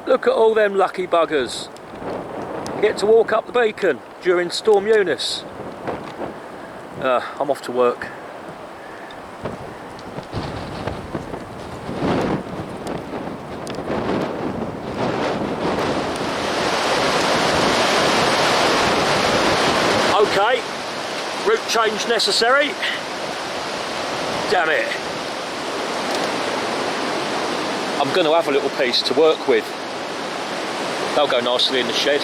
Look at all them lucky buggers. Get to walk up the beacon during Storm Eunice. I'm off to work. Okay, route change necessary. Damn it. I'm going to have a little piece to work with. They'll go nicely in the shed.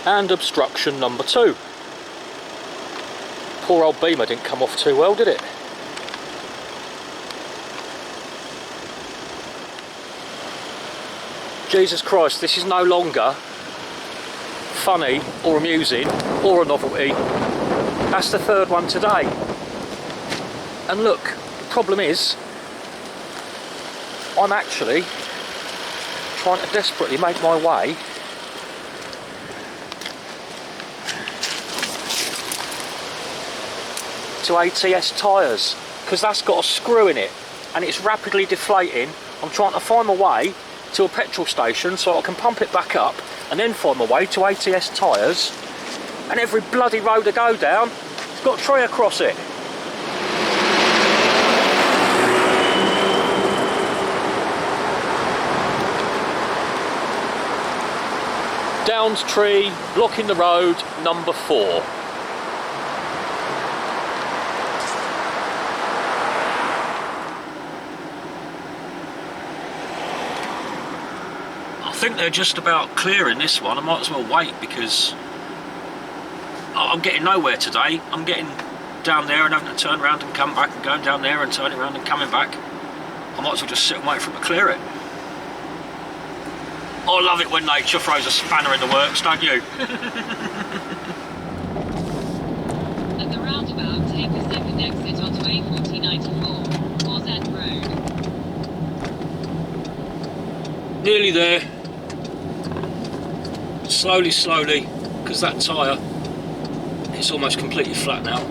And obstruction number 2. Poor old beamer didn't come off too well, did it? Jesus Christ, this is no longer funny or amusing or a novelty. That's the 3rd one today. And look, the problem is I'm actually trying to desperately make my way to ATS tyres, because that's got a screw in it and it's rapidly deflating. I'm trying to find my way to a petrol station so I can pump it back up and then find my way to ATS tyres, and every bloody road I go down, it's got a tree across it. Downs tree, blocking the road, number 4. I think they're just about clearing this one. I might as well wait because I'm getting nowhere today. I'm getting down there and having to turn around and come back, and going down there and turning around and coming back. I might as well just sit and wait for them to clear it. I love it when nature throws a spanner in the works, don't you? At the roundabout, take the second exit onto A1494, Morzett Road. Nearly there. Slowly, slowly, because that tyre, it's almost completely flat now.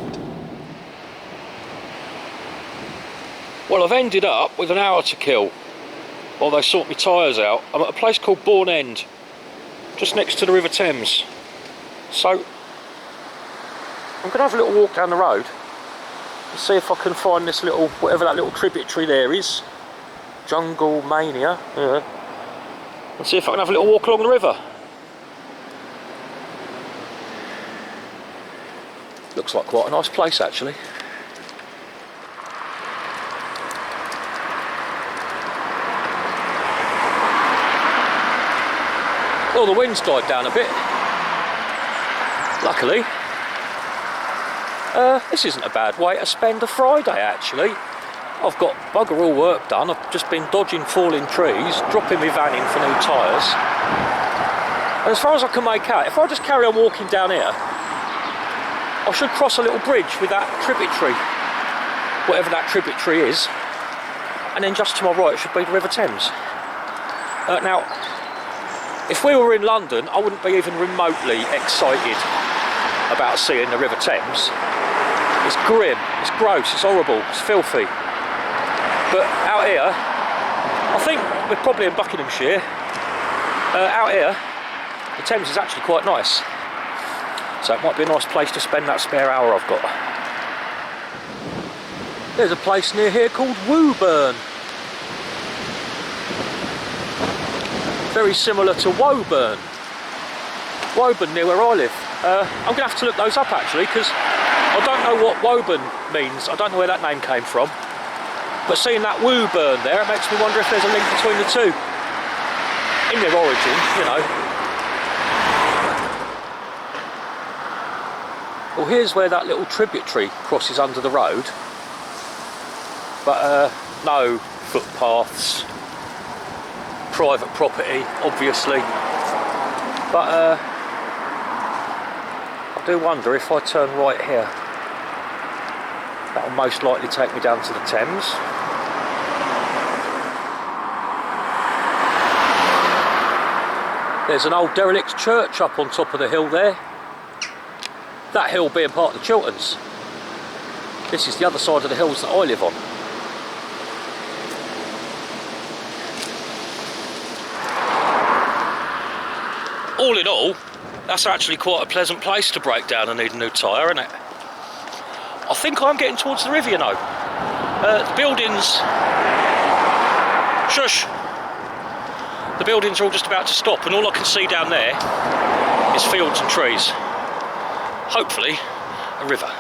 Well, I've ended up with an hour to kill while they sort my tyres out. I'm at a place called Bourne End, just next to the River Thames. So I'm going to have a little walk down the road and see if I can find this little, whatever that little tributary there is, Jungle Mania, yeah, and see if I can have a little walk along the river. Looks like quite a nice place actually. Well, the wind's died down a bit, luckily. This isn't a bad way to spend a Friday actually. I've got bugger all work done. I've just been dodging falling trees, dropping my van in for new tyres. And as far as I can make out, if I just carry on walking down here, I should cross a little bridge with that tributary, whatever that tributary is, and then just to my right should be the River Thames. Now, if we were in London, I wouldn't be even remotely excited about seeing the River Thames. It's grim, it's gross, it's horrible, it's filthy. But out here, I think we're probably in Buckinghamshire. Out here, the Thames is actually quite nice. So it might be a nice place to spend that spare hour I've got. There's a place near here called Bourne. Very similar to Woburn. Woburn near where I live. I'm going to have to look those up actually, because I don't know what Woburn means. I don't know where that name came from. But seeing that Woburn there, it makes me wonder if there's a link between the two. In their origin, you know. Well, here's where that little tributary crosses under the road, but no footpaths, private property obviously, but I do wonder if I turn right here, that will most likely take me down to the Thames. There's an old derelict church up on top of the hill there. That hill being part of the Chilterns. This is the other side of the hills that I live on. all in all, that's actually quite a pleasant place to break down and need a new tyre, isn't it? I think I'm getting towards the river, you know. The buildings... Shush! The buildings are all just about to stop, and all I can see down there is fields and trees. Hopefully, a river.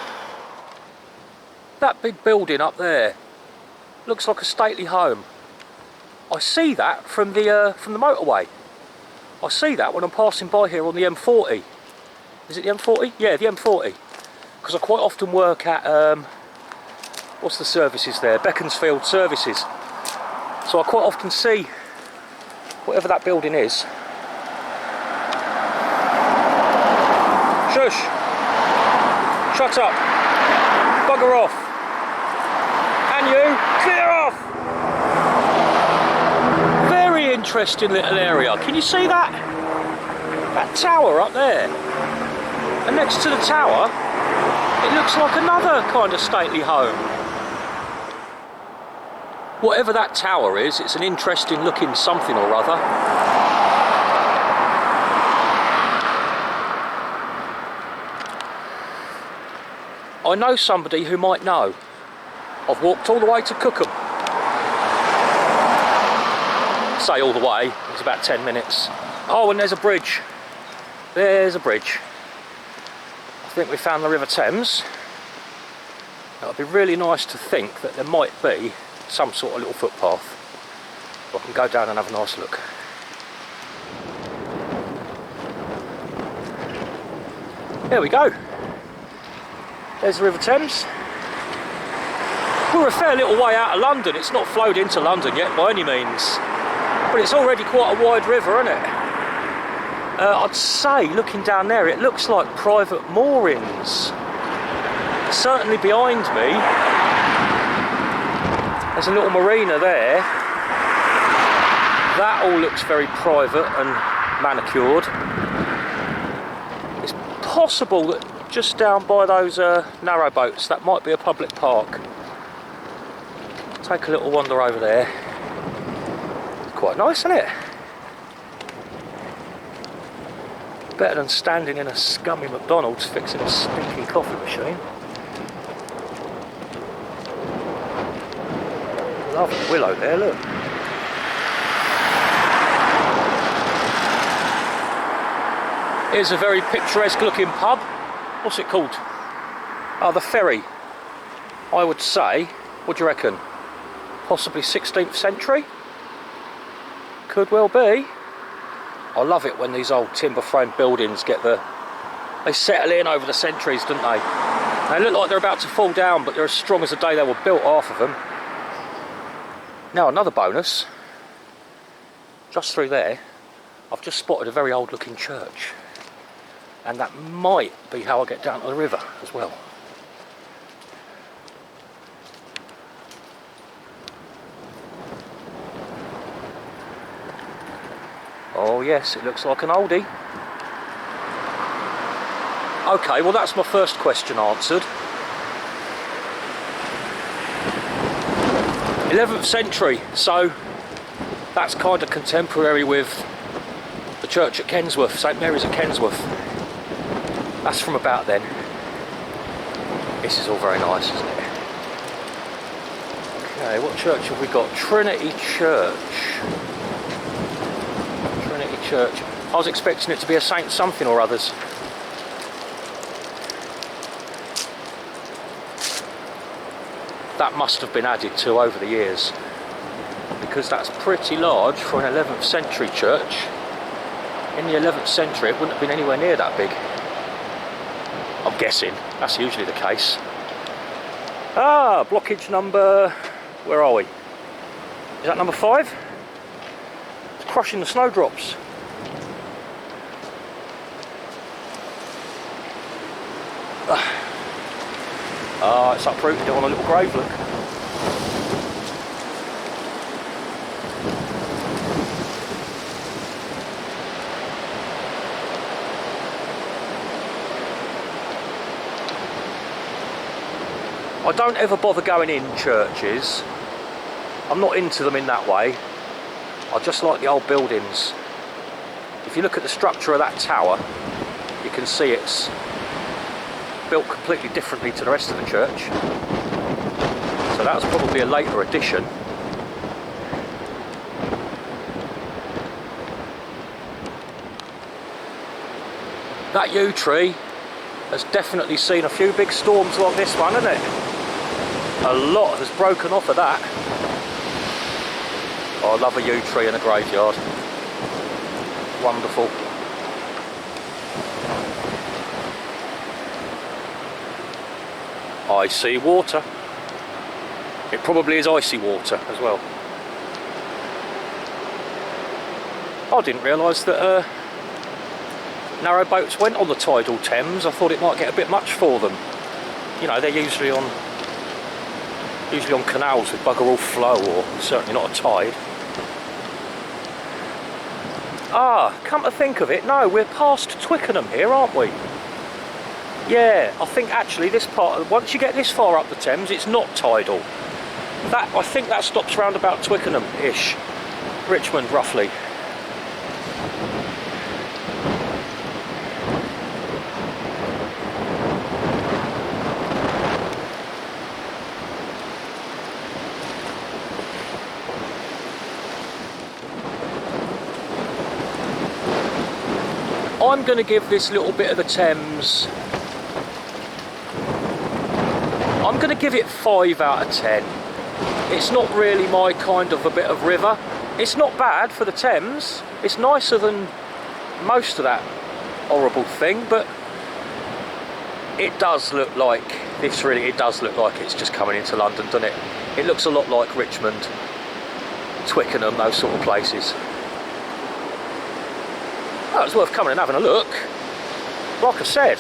That big building up there looks like a stately home. I see that from the motorway. I see that when I'm passing by here on the M40. Is it the M40? Yeah, the M40. Because I quite often work at, what's the services there? Beaconsfield Services. So I quite often see whatever that building is. Shush! Shut up! Bugger off! And you, clear off! Very interesting little area. Can you see that? That tower up there. And next to the tower, it looks like another kind of stately home. Whatever that tower is, it's an interesting looking something or other. I know somebody who might know. I've walked all the way to Cookham. Say all the way, it's about 10 minutes. Oh, and there's a bridge. There's a bridge. I think we found the River Thames. It would be really nice to think that there might be some sort of little footpath. I can go down and have a nice look. There we go. There's the River Thames. We're a fair little way out of London. It's not flowed into London yet by any means, but it's already quite a wide river, isn't it? I'd say, looking down there, it looks like private moorings. Certainly behind me, there's a little marina there. That all looks very private and manicured. It's possible that just down by those narrow boats, that might be a public park. Take a little wander over there. It's quite nice, isn't it? Better than standing in a scummy McDonald's fixing a stinking coffee machine. Lovely willow there, look. Here's a very picturesque looking pub. What's it called? Oh, the Ferry. I would say, what do you reckon? Possibly 16th century? Could well be. I love it when these old timber frame buildings they settle in over the centuries, don't they? They look like they're about to fall down, but they're as strong as the day they were built, half of them. Now another bonus, just through there, I've just spotted a very old looking church. And that might be how I get down to the river as well. Oh yes, it looks like an oldie. Okay, well that's my first question answered. 11th century, so that's kind of contemporary with the church at Kensworth, St Mary's at Kensworth. That's from about then. This is all very nice, isn't it? Okay, what church have we got? Trinity Church. Trinity Church. I was expecting it to be a Saint something or others. That must have been added to over the years, because that's pretty large for an 11th century church. In the 11th century it wouldn't have been anywhere near that big. I'm guessing, that's usually the case. Ah, blockage number, where are we? Is that number 5? It's crushing the snowdrops. Ah, it's uprooted it on a little grave, look. I don't ever bother going in churches. I'm not into them in that way. I just like the old buildings. If you look at the structure of that tower, you can see it's built completely differently to the rest of the church. So that was probably a later addition. That yew tree has definitely seen a few big storms like this one, hasn't it? A lot has broken off of that. Oh, I love a yew tree in a graveyard. Wonderful. Icy water. It probably is icy water as well. I didn't realise that narrowboats went on the tidal Thames. I thought it might get a bit much for them. You know, they're usually on canals with bugger all flow, or certainly not a tide. Ah, come to think of it, no, we're past Twickenham here, aren't we? Yeah, I think actually this part, once you get this far up the Thames, it's not tidal. I think that stops round about Twickenham-ish, Richmond roughly. I'm going to give this little bit of the Thames, I'm going to give it 5 out of 10. It's not really my kind of a bit of river. It's not bad for the Thames. It's nicer than most of that horrible thing, but it does look like, it does look like it's just coming into London, doesn't it? It looks a lot like Richmond, Twickenham, those sort of places. Oh, it's worth coming and having a look. Like I said,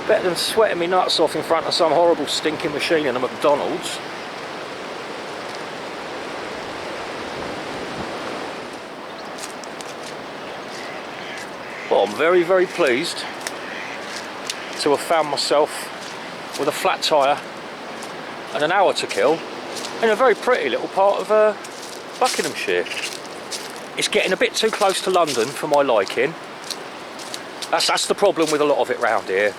better than sweating me nuts off in front of some horrible stinking machine in a McDonald's. Well, I'm very, very pleased to have found myself with a flat tyre and an hour to kill in a very pretty little part of Buckinghamshire. It's getting a bit too close to London for my liking. That's the problem with a lot of it round here.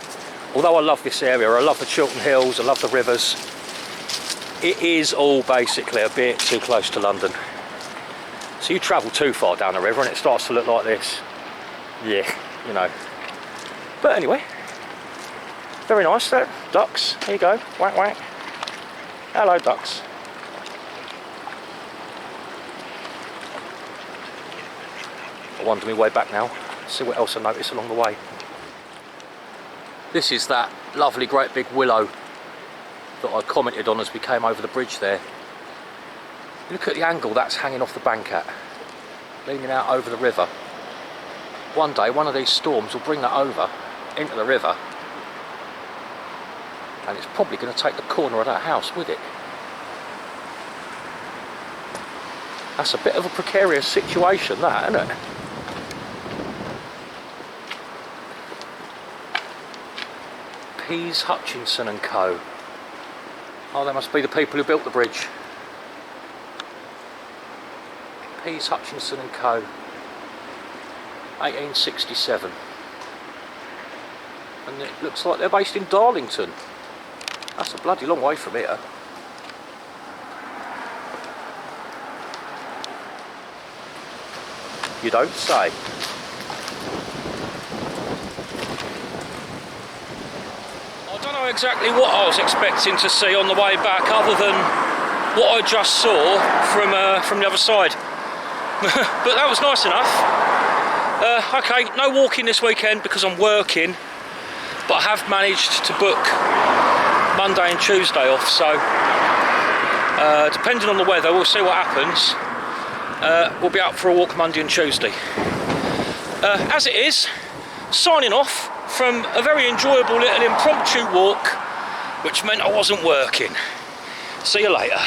Although I love this area, I love the Chiltern Hills, I love the rivers, it is all basically a bit too close to London. So you travel too far down the river and it starts to look like this. Yeah, you know. But anyway, very nice there. Ducks, here you go, whack whack. Hello ducks. I wander my way back now, see what else I notice along the way. This is that lovely great big willow that I commented on as we came over the bridge there. Look at the angle that's hanging off the bank at, leaning out over the river. One day one of these storms will bring that over into the river, and it's probably going to take the corner of that house with it. That's a bit of a precarious situation, that, isn't it? Pease, Hutchinson and Co. Oh, they must be the people who built the bridge. Pease, Hutchinson and Co. 1867. And it looks like they're based in Darlington. That's a bloody long way from here. You don't say. I don't know exactly what I was expecting to see on the way back, other than what I just saw from the other side. But that was nice enough. Okay, no walking this weekend because I'm working, but I have managed to book Monday and Tuesday off, so depending on the weather, we'll see what happens. We'll be out for a walk Monday and Tuesday. As it is, signing off from a very enjoyable little impromptu walk, which meant I wasn't working. See you later.